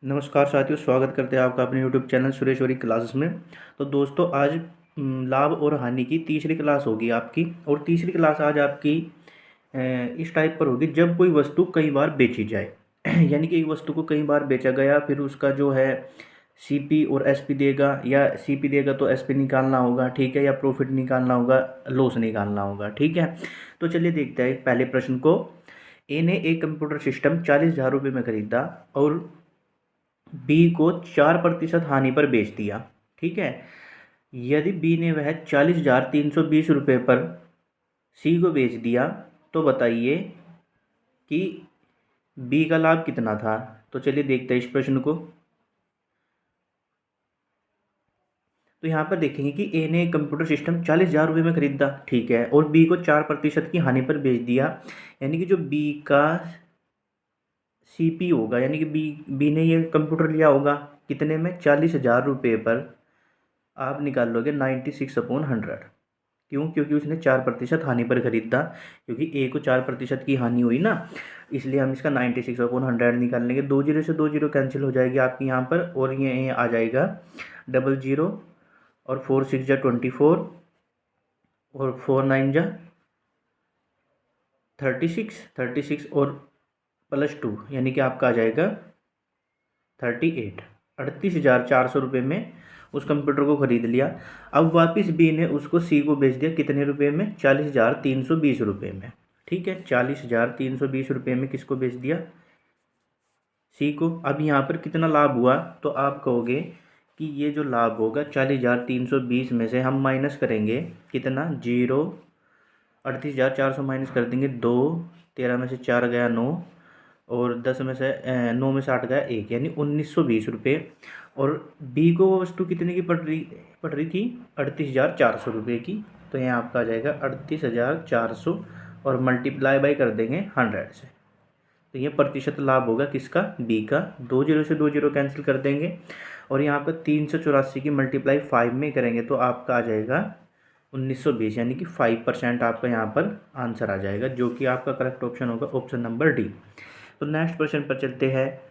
नमस्कार साथियों, स्वागत करते हैं आपका अपने यूट्यूब चैनल सुरेश्वरी क्लासेस में। तो दोस्तों आज लाभ और हानि की तीसरी क्लास होगी आपकी। और तीसरी क्लास आज आपकी इस टाइप पर होगी, जब कोई वस्तु कई बार बेची जाए। यानी कि एक वस्तु को कई बार बेचा गया, फिर उसका जो है सीपी और एसपी देगा, या सीपी देगा तो एसपी निकालना होगा, ठीक है, या प्रॉफिट निकालना होगा, लॉस निकालना होगा, ठीक है। तो चलिए देखते हैं पहले प्रश्न को। ए ने एक कंप्यूटर सिस्टम 40,000 रुपये में खरीदा और बी को 4% हानि पर बेच दिया, ठीक है। यदि बी ने वह 40,320 रुपये पर सी को बेच दिया, तो बताइए कि बी का लाभ कितना था। तो चलिए देखते हैं इस प्रश्न को। तो यहाँ पर देखेंगे कि ए ने कंप्यूटर सिस्टम 40,000 रुपये में खरीदा, ठीक है, और बी को 4% की हानि पर बेच दिया। यानी कि जो बी का सीपी होगा, यानी कि बी ने ये कंप्यूटर लिया होगा कितने में, 40,000 रुपये पर। आप निकाल लोगे 96/100। क्यों? क्योंकि उसने 4% हानि पर खरीदा, क्योंकि ए को 4% की हानि हुई ना, इसलिए हम इसका 96/100 निकाल लेंगे। 2 जीरो से 2 जीरो कैंसिल हो जाएगी आपकी यहाँ पर, और ये आ जाएगा 00, और 4 6 जा 24, और 4 9 जा 36 और +2, यानी कि आपका आ जाएगा 38। 38,400 रुपये में उस कंप्यूटर को ख़रीद लिया। अब वापस बी ने उसको सी को बेच दिया कितने रुपए में, 40,320 रुपये में, ठीक है। 40,320 रुपये में किसको बेच दिया, सी को। अब यहाँ पर कितना लाभ हुआ, तो आप कहोगे कि ये जो लाभ होगा 40,320 में से हम माइनस करेंगे कितना, 0। 38,400 माइनस कर देंगे 2, 13 में से 4 गया 9, और 10 में से 9 में से 8 गया 1, यानी 1920 रुपये। और बी को वो वस्तु कितने की पड़ रही थी, 38,400 रुपये की। तो यहाँ आपका आ जाएगा 38,400, और मल्टीप्लाई बाई कर देंगे 100 से। तो ये प्रतिशत लाभ होगा किसका, बी का। 2 जीरो से 2 जीरो कैंसिल कर देंगे, और यहाँ आपका 384 की मल्टीप्लाई 5 में करेंगे तो आपका आ जाएगा 1920, यानी कि 5% आपका यहाँ पर आंसर आ जाएगा, जो कि आपका करेक्ट ऑप्शन होगा ऑप्शन नंबर डी। तो नेक्स्ट प्रश्न पर चलते हैं।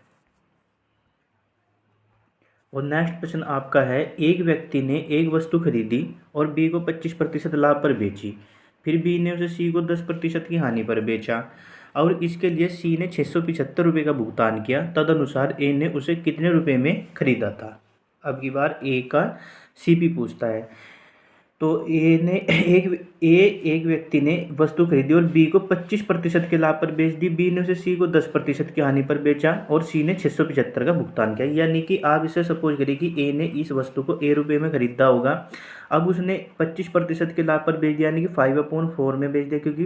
और नेक्स्ट प्रश्न आपका है, एक व्यक्ति ने एक वस्तु खरीदी और बी को 25% लाभ पर बेची। फिर बी ने उसे सी को 10% की हानि पर बेचा, और इसके लिए सी ने 675 रुपये का भुगतान किया। तदनुसार ए ने उसे कितने रुपए में खरीदा था। अब की बार ए का सीपी पूछता है। तो एक व्यक्ति ने वस्तु खरीदी और बी को 25% के लाभ पर बेच दी। बी ने उसे सी को 10% की हानि पर बेचा, और सी ने 675 का भुगतान किया। यानी कि आप इसे सपोज करिए कि ए ने इस वस्तु को ए रुपये में खरीदा होगा। अब उसने 25% के लाभ पर बेच दिया, यानी कि 5/4 में बेच दिया, क्योंकि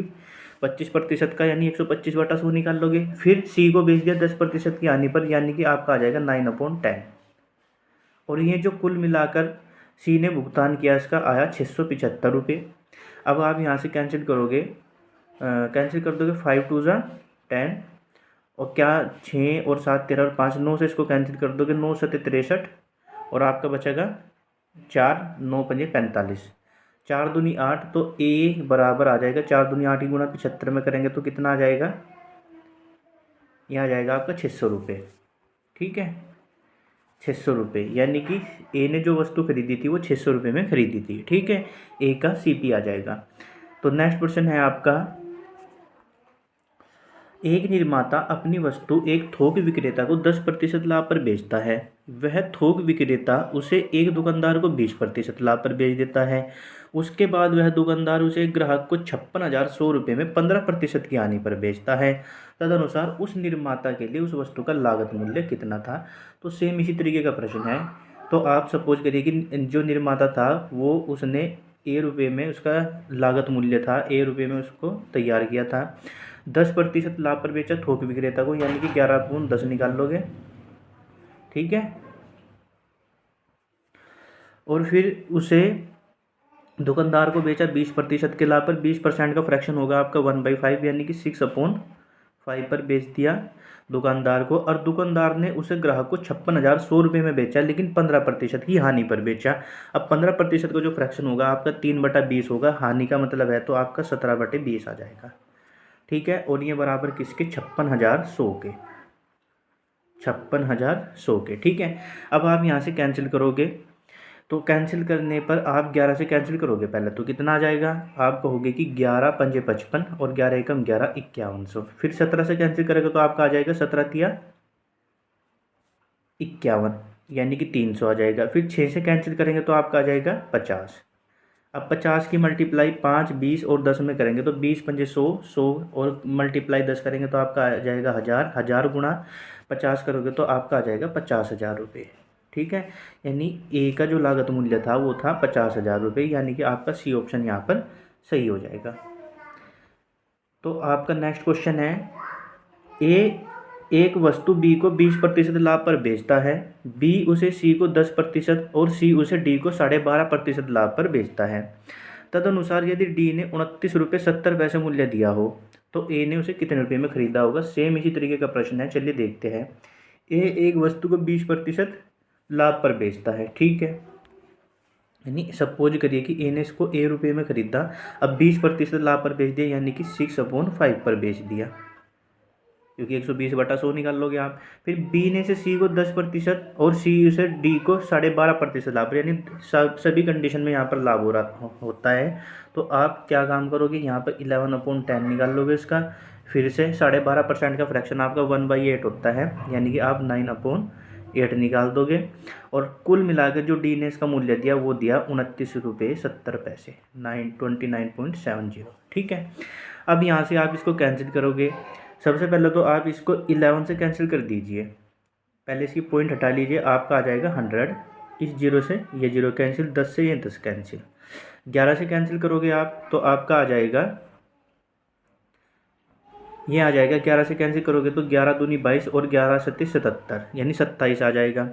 25% का यानी 125/100 निकाल लोगे। फिर सी को बेच दिया 10% की हानि पर, यानी कि आपका आ जाएगा 9/10। और ये जो कुल मिलाकर सी ने भुगतान किया, इसका आया 675 रुपये। अब आप यहाँ से कैंसिल करोगे, कैंसिल कर दोगे, 5 2 जा 10, और क्या 6 और 7 13 और 5 9 से इसको कैंसिल कर दोगे, 9 7 63, और आपका बचेगा 4, 9 5 45, 4 दूनी 8। तो ए बराबर आ जाएगा 4 दूनी 8 की गुणा 75 में करेंगे तो कितना आ जाएगा, यह आ जाएगा आपका 600 रुपये, ठीक है। 600 रुपये, यानी कि ए ने जो वस्तु खरीदी थी वो 600 रुपये में खरीदी थी, ठीक है। ए का सीपी आ जाएगा। तो नेक्स्ट क्वेश्चन है आपका, एक निर्माता अपनी वस्तु एक थोक विक्रेता को 10% लाभ पर बेचता है। वह थोक विक्रेता उसे एक दुकानदार को 20% लाभ पर बेच देता है। उसके बाद वह दुकानदार उसे एक ग्राहक को 56,100 रुपये में 15% की हानि पर बेचता है। तदनुसार उस निर्माता के लिए उस वस्तु का लागत मूल्य कितना था। तो सेम इसी तरीके का प्रश्न है। तो आप सपोज करिए कि जो निर्माता था वो उसने ए रुपये में उसका लागत मूल्य था, ए रुपये में उसको तैयार किया था। 10% लाभ पर बेचा थोक विक्रेता को, यानी कि 11/10 निकाल लोगे, ठीक है। और फिर उसे दुकानदार को बेचा 20% के लाभ पर। 20% का फ्रैक्शन होगा आपका 1/5, यानी कि 6/5 पर बेच दिया दुकानदार को। और दुकानदार ने उसे ग्राहक को 56,100 रुपये में बेचा, लेकिन 15% की हानि पर बेचा। अब 15% का जो फ्रैक्शन होगा आपका 3/20 होगा, हानि का मतलब है, तो आपका 17/20 आ जाएगा, ठीक है। और ये बराबर किसके, 56,100 के। 56,100 के। ठीक है, अब आप यहाँ से कैंसिल करोगे, तो कैंसिल करने पर आप 11 से कैंसिल करोगे पहले तो कितना आ जाएगा, आप कहोगे कि 11 पंजे 55 और 11 एकम 11, 5100। फिर 17 से कैंसिल करोगे तो आपका आ जाएगा 17 तिया 51, यानी कि 300 आ जाएगा। फिर 6 से कैंसिल करेंगे तो आपका आ जाएगा 50। अब 50 की मल्टीप्लाई 5, 20 और 10 में करेंगे तो 20 पंजे 100, 100 और मल्टीप्लाई 10 करेंगे तो आपका आ जाएगा 1000, 1000 गुणा 50 करोगे तो आपका आ जाएगा 50,000 रुपये। ठीक है, यानी ए का जो लागत मूल्य था वो था 50,000 रुपये, यानी कि आपका सी ऑप्शन यहाँ पर सही हो जाएगा। तो आपका नेक्स्ट क्वेश्चन है, ए एक वस्तु बी को 20% लाभ पर बेचता है, बी उसे सी को 10% और सी उसे डी को 12.5% लाभ पर बेचता है। तदनुसार यदि डी ने 29.70 रुपये मूल्य दिया हो तो ए ने उसे कितने रुपये में खरीदा होगा। सेम इसी तरीके का प्रश्न है, चलिए देखते हैं। ए एक वस्तु को 20% लाभ पर बेचता है, ठीक है, यानी सपोज करिए कि ए ने इसको ए रुपये में खरीदा, अब 20% लाभ पर बेच दिया, यानी कि 6/5 पर बेच दिया, क्योंकि 120/100 निकाल लोगे आप। फिर बी ने से सी को 10% और सी से डी को 12.5% लाभ, यानी सभी कंडीशन में यहाँ पर लाभ हो रहा होता है। तो आप क्या काम करोगे, यहाँ पर 11/10 निकाल लोगे इसका, फिर से 12.5% का फ्रैक्शन आपका 1/8 होता है, यानी कि आप 9/8 निकाल दोगे। और कुल मिलाकर जो डी ने इसका मूल्य दिया वो दिया 29.70 रुपये, 29.70। ठीक है, अब यहाँ से आप इसको कैंसिल करोगे। सबसे पहले तो आप इसको 11 से कैंसिल कर दीजिए, पहले इसकी पॉइंट हटा लीजिए, आपका आ जाएगा 100। इस जीरो से ये जीरो कैंसिल, 10 से ये 10 कैंसिल, 11 से कैंसिल करोगे आप तो आपका आ जाएगा, ये आ जाएगा 11 से कैंसिल करोगे तो 11 दूनी 22 और 11 सत्ती 77, यानी 27 आ जाएगा।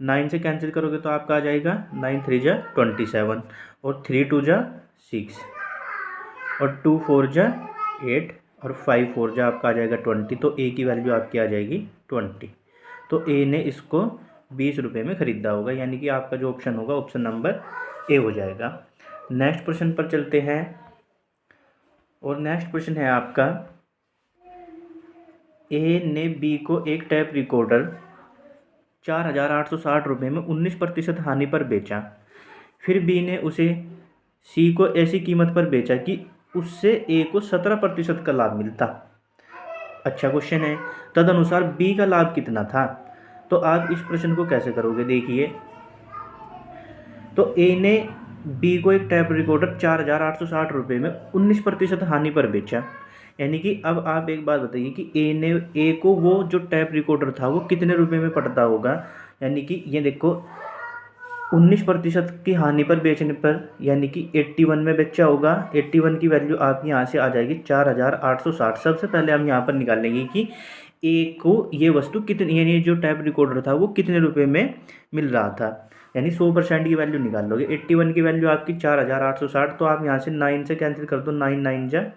9 से कैंसिल करोगे तो आपका आ जाएगा 9 3 जा 27 और 3 2 जा 6 और 2 4 जा 8 और 5 4 जा आपका आ जाएगा 20। तो ए की वैल्यू आपकी आ जाएगी 20। तो ए ने इसको 20 रुपये में ख़रीदा होगा, यानी कि आपका जो ऑप्शन होगा ऑप्शन नंबर ए हो जाएगा। नेक्स्ट प्रश्न पर चलते हैं, और नेक्स्ट प्रश्न है आपका, ए ने बी को एक टैप रिकॉर्डर 4,860 रुपये में 19% हानि पर बेचा। फिर बी ने उसे सी को ऐसी कीमत पर बेचा कि उससे ए को 17% का लाभ मिलता। अच्छा क्वेश्चन है, तदनुसार बी का लाभ कितना था। तो आप इस प्रश्न को कैसे करोगे, देखिए। तो ए ने बी को एक टैप रिकॉर्डर 4,860 रुपये में 19% हानि पर बेचा, यानी कि अब आप एक बात बताइए कि ए को वो जो टैप रिकॉर्डर था वो कितने रुपए में पड़ता होगा। यानी कि ये देखो 19% की हानि पर बेचने पर, यानी कि 81 में बेचा होगा। 81 की वैल्यू आप यहाँ से आ जाएगी 4,860। सबसे पहले हम यहाँ पर निकाल लेंगे कि ए को ये वस्तु कितनी, यानी जो टैप रिकॉर्डर था वो कितने रुपए में मिल रहा था, यानी 100% की वैल्यू निकाल लोगे। 81 की वैल्यू आपकी 4,860, तो आप यहाँ से 9 से कैंसिल कर दो, 9 9 जा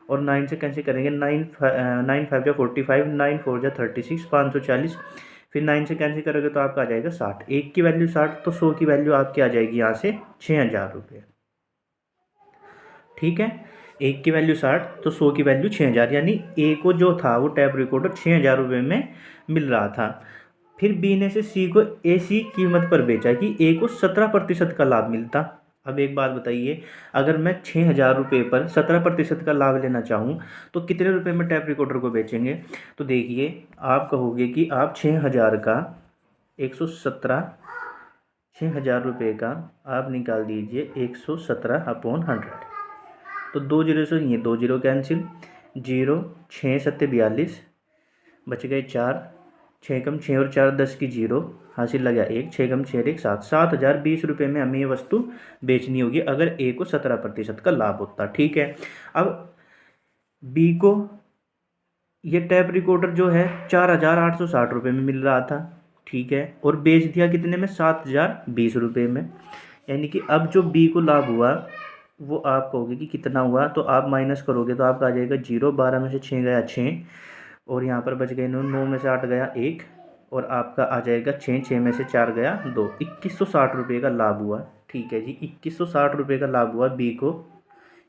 और 9 से कैंसिल करेंगे, 9 5 जा 45, 9 4 जा 36, 540। फिर 9 से कैंसिल करोगे तो आपका आ जाएगा 60। एक की वैल्यू 60, तो 100 की वैल्यू आपकी आ जाएगी यहाँ से 6,000 रुपये। ठीक है, एक की वैल्यू 60 तो 100 की वैल्यू 6,000, यानी ए को जो था वो टैप रिकॉर्डर 6,000 रुपये में मिल रहा था। फिर बी ने से सी को ऐसी कीमत पर बेचा कि ए को 17% का लाभ मिलता। अब एक बात बताइए, अगर मैं 6,000 रुपये पर 17% का लाभ लेना चाहूँ तो कितने रुपए में टैप रिकॉर्डर को बेचेंगे। तो देखिए, आप कहोगे कि आप 6,000 का 117, 6,000 रुपये का आप निकाल दीजिए 117/100। तो 2 जीरो से ये 2 जीरो कैंसिल, 0 6 7 42, बच गए 4, 6 कम 6 और 4 10 की 0, हासिल लगा 1, 6 कम 6 1 7, 7,020 रुपये में हमें ये वस्तु बेचनी होगी अगर ए को 17% का लाभ होता। ठीक है, अब बी को ये टैप रिकॉर्डर जो है 4,860 रुपये में मिल रहा था, ठीक है, और बेच दिया कितने में, 7,020 रुपये में। यानी कि अब जो बी को लाभ हुआ वो आप कहोगे कि कितना हुआ, तो आप माइनस करोगे तो आपका आ जाएगा 0, 12 में से 6 गया 6 और यहाँ पर बच गए 9, 9 में से 8 गया 1 और आपका आ जाएगा 6, 6 में से 4 गया 2, 2160 रुपये का लाभ हुआ। ठीक है जी, 2160 रुपये का लाभ हुआ बी को,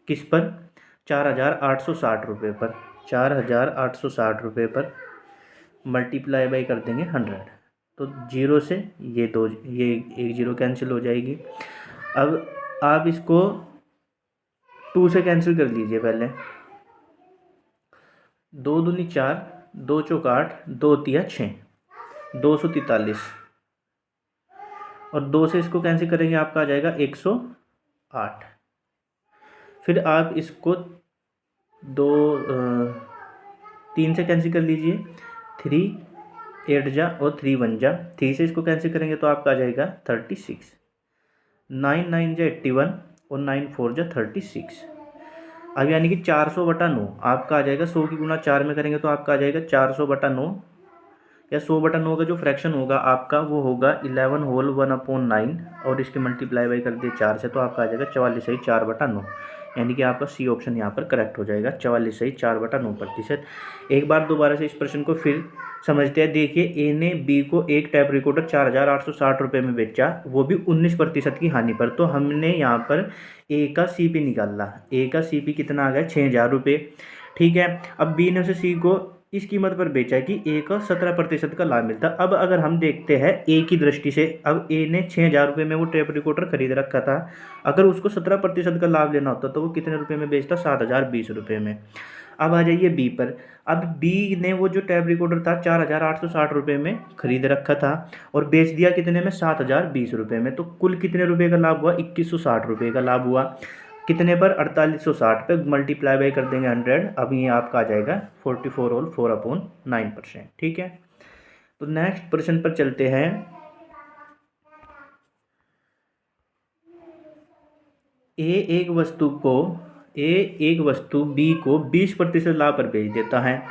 किस पर, 4,860 रुपये पर, 4,860 रुपये पर। मल्टीप्लाई बाई कर देंगे 100। तो 0 से ये एक जीरो कैंसिल हो जाएगी। अब आप इसको 2 से कैंसिल कर लीजिए पहले। 2 दूनी 4, 2 चौक 8, 2 तिया 6, 243। और 2 से इसको कैंसिल करेंगे, आपका आ जाएगा 108। फिर आप इसको 3 से कैंसिल कर लीजिए। 3 8 जा और 3 1 जा। 3 से इसको कैंसिल करेंगे तो आपका आ जाएगा 36। 9 9 जा 81 और 9 4 जा 36। अब यानी कि 400/9 आपका आ जाएगा। 100 की गुना 4 में करेंगे तो आपका आ जाएगा 400/9, या 100/9 का जो फ्रैक्शन होगा आपका वो होगा 11 होल 1/9, और इसके मल्टीप्लाई बाई कर दिए 4 से तो आपका आ जाएगा 44/4/9। यानी कि आपका सी ऑप्शन यहाँ पर करेक्ट हो जाएगा, 44/4/9%। एक बार दोबारा से इस प्रश्न को फिर समझते हैं। देखिए, ए ने बी को एक टैप रिकॉर्डर 4,860 रुपये में बेचा, वो भी 19% की हानि पर। तो हमने यहाँ पर ए का सी पी निकाला। ए का सी पी कितना आ गया, 6,000 रुपये। ठीक है, अब बी ने उसे सी को इस कीमत पर बेचा है कि ए का 17% का लाभ मिलता। अब अगर हम देखते हैं ए की दृष्टि से, अब ए ने 6,000 रुपये में वो टेप रिकॉर्डर खरीद रखा था। अगर उसको 17% का लाभ लेना होता तो वो कितने रुपये में बेचता, 7,020 रुपये में। अब आ जाइए बी पर। अब बी ने वो जो टैप रिकॉर्डर था 4,860 रुपये में खरीद रखा था और बेच दिया कितने में, 7,020 रुपये में। तो कुल कितने रुपये का लाभ हुआ, 2,160 रुपये का लाभ हुआ। कितने पर, 4860 पे मल्टीप्लाई बाई कर देंगे 100। अब ये आपका आ जाएगा 44 होल 4/9%। ठीक है, तो नेक्स्ट प्रश्न पर चलते हैं। ए एक वस्तु बी को 20% लाभ पर बेच देता है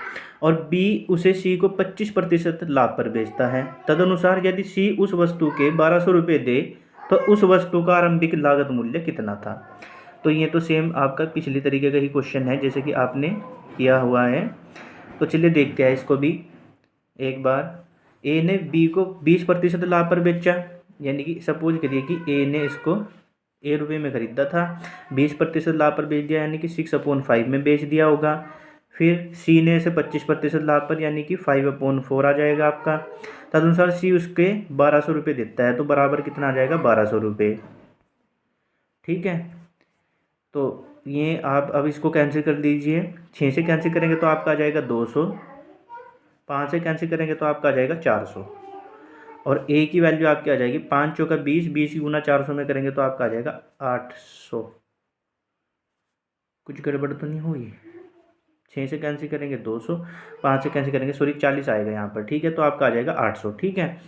और बी उसे सी को 25% लाभ पर बेचता है। तदनुसार यदि सी उस वस्तु के 1,200 रुपये दे तो उस वस्तु का आरंभिक लागत मूल्य कितना था। तो ये तो सेम आपका पिछली तरीके का ही क्वेश्चन है जैसे कि आपने किया हुआ है। तो चलिए देखते हैं इसको भी एक बार। ए ने बी को 20% लाभ पर बेचा, यानी कि सपोज करिए कि ए ने इसको ए रुपये में खरीदा था, 20% लाभ पर बेच दिया, यानी कि 6/5 में बेच दिया होगा। फिर सी ने इसे 25% लाभ पर, यानी कि 5/4 आ जाएगा आपका। तदनुसार सी उसके 1,200 रुपये देता है, तो बराबर कितना आ जाएगा, 1,200 रुपये। ठीक है, तो ये आप अब इसको कैंसिल कर दीजिए। 6 से कैंसिल करेंगे तो आपका आ जाएगा 200, 5 से कैंसिल करेंगे तो आपका आ जाएगा 400, और ए की वैल्यू आपकी आ जाएगी 5 चौका 20, 20 की गुना 400 में करेंगे तो आपका आ जाएगा 800। कुछ गड़बड़ तो नहीं हुई। 6 से कैंसिल करेंगे 200, 5 से कैंसिल करेंगे 40 आएगा यहाँ पर। ठीक है, तो आपका आ जाएगा 800। ठीक है,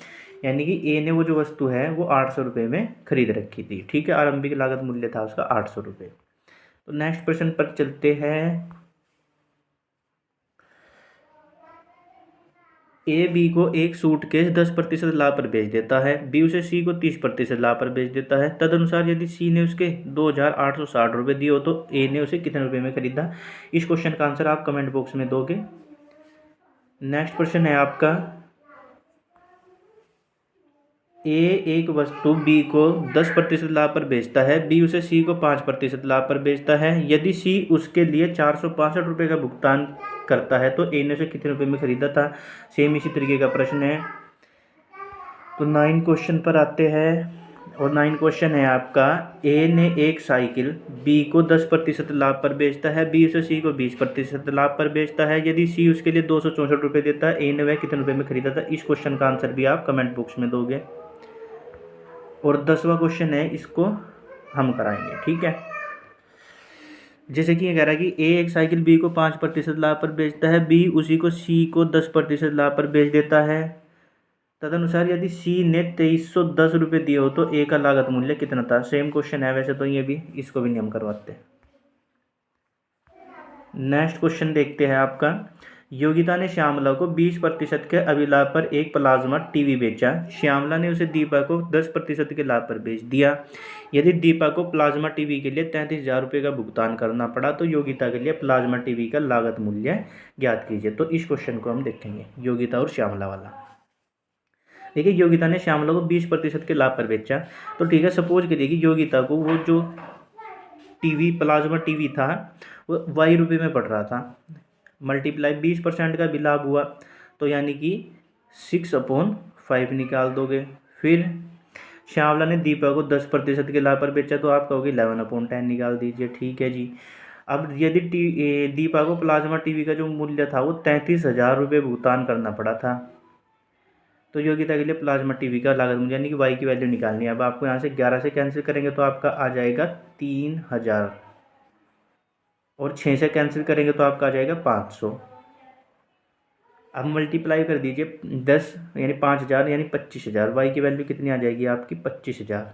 यानी कि ए ने वो जो वस्तु है वो 800 रुपये में खरीद रखी थी। ठीक है, आरंभिक लागत मूल्य था उसका 800 रुपये। तो नेक्स्ट प्रश्न पर चलते हैं। ए बी को एक सूटकेस 10% लाभ पर बेच देता है, बी उसे सी को 30% लाभ पर बेच देता है। तदनुसार यदि सी ने उसके 2,860 रुपये दिए हो तो ए ने उसे कितने रुपये में खरीदा। इस क्वेश्चन का आंसर आप कमेंट बॉक्स में दोगे। नेक्स्ट प्रश्न है आपका, ए एक वस्तु बी को 10% लाभ पर बेचता है, बी उसे सी को 5% लाभ पर बेचता है। यदि सी उसके लिए 465 रुपये का भुगतान करता है तो ए ने उसे कितने रुपये में खरीदा था। सेम इसी तरीके का प्रश्न है। तो 9 क्वेश्चन पर आते हैं, और 9 क्वेश्चन है आपका, ए ने एक साइकिल बी को 10% लाभ पर बेचता है, बी उसे सी को 20% लाभ पर बेचता है। यदि सी उसके लिए 264 रुपये देता है, ए ने वह कितने रुपये में खरीदा था। इस क्वेश्चन का आंसर भी आप कमेंट बॉक्स में दोगे। और 10वां क्वेश्चन है, इसको हम कराएंगे। ठीक है, जैसे कि ये कह रहा है कि ए एक साइकिल बी को 5% लाभ पर बेचता है, बी उसी को सी को 10% लाभ पर बेच देता है। तदनुसार यदि सी ने 2310 रुपये दिए हो तो ए का लागत मूल्य कितना था। सेम क्वेश्चन है वैसे तो ये भी, इसको भी नहीं हम करवाते। नेक्स्ट क्वेश्चन देखते हैं आपका, योगिता ने श्यामला को 20% के अभिलाभ पर एक प्लाज्मा टीवी बेचा, श्यामला ने उसे दीपा को 10% के लाभ पर बेच दिया। यदि दीपा को प्लाज्मा टीवी के लिए 33,000 रुपये का भुगतान करना पड़ा तो योगिता के लिए प्लाज्मा टीवी का लागत मूल्य ज्ञात कीजिए। तो इस क्वेश्चन को हम देखेंगे, योगिता और श्यामला वाला। देखिए, योगिता ने श्यामला को 20% के लाभ पर बेचा। तो ठीक है, सपोज करिए कि योगिता को वो जो टीवी प्लाज्मा टीवी था वो 22 रुपये में पड़ रहा था, मल्टीप्लाई 20% का भी लाभ हुआ तो यानी कि 6/5 निकाल दोगे। फिर श्यामला ने दीपा को 10% के लाभ पर बेचा, तो आप कहोगे 11/10 निकाल दीजिए। ठीक है जी। अब यदि दीपा को प्लाज्मा टीवी का जो मूल्य था वो 33,000 रुपये भुगतान करना पड़ा था, तो योग्यता के लिए प्लाज्मा टीवी का लागत मूल्य यानी कि वाई की वैल्यू निकालनी है। अब आपको यहाँ से 11 से कैंसिल करेंगे तो आपका आ जाएगा 3,000, और 6 से कैंसिल करेंगे तो आपका आ जाएगा 500। अब मल्टीप्लाई कर दीजिए 10 यानी 5,000 यानी 25,000। वाई की वैल्यू कितनी आ जाएगी आपकी 25,000,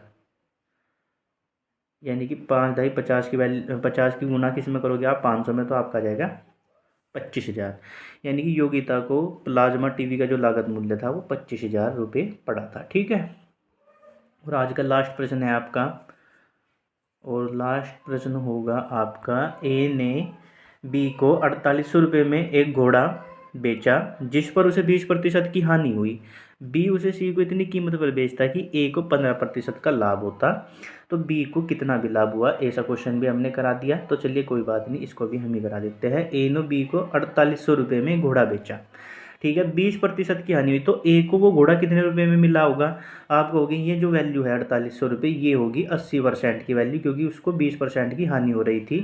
यानी कि 5×50 की वैल्यू 50 की गुना किस में करोगे आप 500 में, तो आपका आ जाएगा 25,000। यानी कि योगिता को प्लाज्मा टीवी का जो लागत मूल्य था वो 25,000 रुपये पड़ा था। ठीक है। और आज का लास्ट प्रश्न है आपका, और लास्ट प्रश्न होगा आपका, ए ने बी को 4800 रुपये में एक घोड़ा बेचा जिस पर उसे 20% की हानि हुई। बी उसे सी को इतनी कीमत पर बेचता कि ए को 15% का लाभ होता, तो बी को कितना भी लाभ हुआ। ऐसा क्वेश्चन भी हमने करा दिया, तो चलिए कोई बात नहीं, इसको भी हम ही करा देते हैं। ए ने बी को 4800 रुपये में घोड़ा बेचा, ठीक है, 20% की हानि हुई, तो ए को वो घोड़ा कितने रुपए में मिला होगा। आप कहोगे ये जो वैल्यू है 4800 रुपये, ये होगी 80% की वैल्यू, क्योंकि उसको 20% की हानि हो रही थी।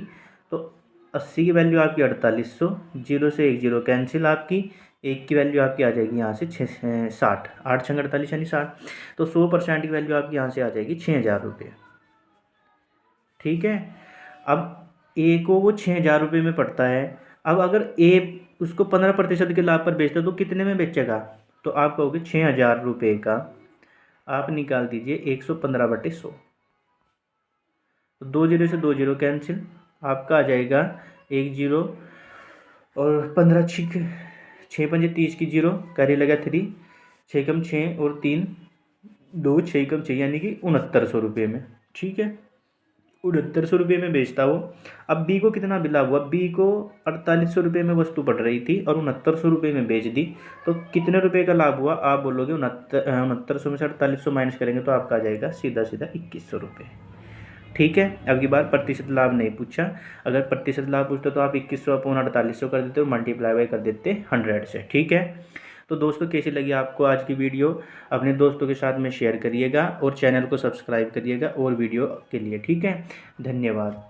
तो 80 की वैल्यू आपकी 4800, 0 से 1 0 कैंसिल, आपकी 1 की वैल्यू आपकी आ जाएगी यहाँ से 60, 8 छंग 48 यानी 60, तो 100% की वैल्यू आपकी यहाँ से आ जाएगी 6,000 रुपये। ठीक है। अब ए को वो 6,000 रुपये में पड़ता है। अब अगर ए उसको 15% के लाभ पर बेचता है तो कितने में बेचेगा, तो आप कहोगे 6,000 रुपये का आप निकाल दीजिए 115/100, तो 2 0 से 2 0 कैंसिल, आपका आ जाएगा 1 0, और 15 6 5 30 की 0 कैरी लगा 3, 6 कम 6 और 3 2, 6 कम 6 यानी कि 6900 रुपये में। ठीक है, 6900 रुपये में बेचता वो। अब बी को कितना भी लाभ हुआ, बी को 4800 रुपये में वस्तु पड़ रही थी और 6900 रुपये में बेच दी, तो कितने रुपए का लाभ हुआ। आप बोलोगे 6900 में से 4800 माइनस करेंगे तो आपका आ जाएगा सीधा सीधा 2100 रुपये। ठीक है। अब की बार प्रतिशत लाभ नहीं पूछा, अगर प्रतिशत लाभ पूछते तो आप 2100/4800 कर देते हो, मल्टीप्लाई बाय कर देते 100 से। ठीक है। तो दोस्तों कैसी लगी आपको आज की वीडियो, अपने दोस्तों के साथ में शेयर करिएगा और चैनल को सब्सक्राइब करिएगा और वीडियो के लिए। ठीक है, धन्यवाद।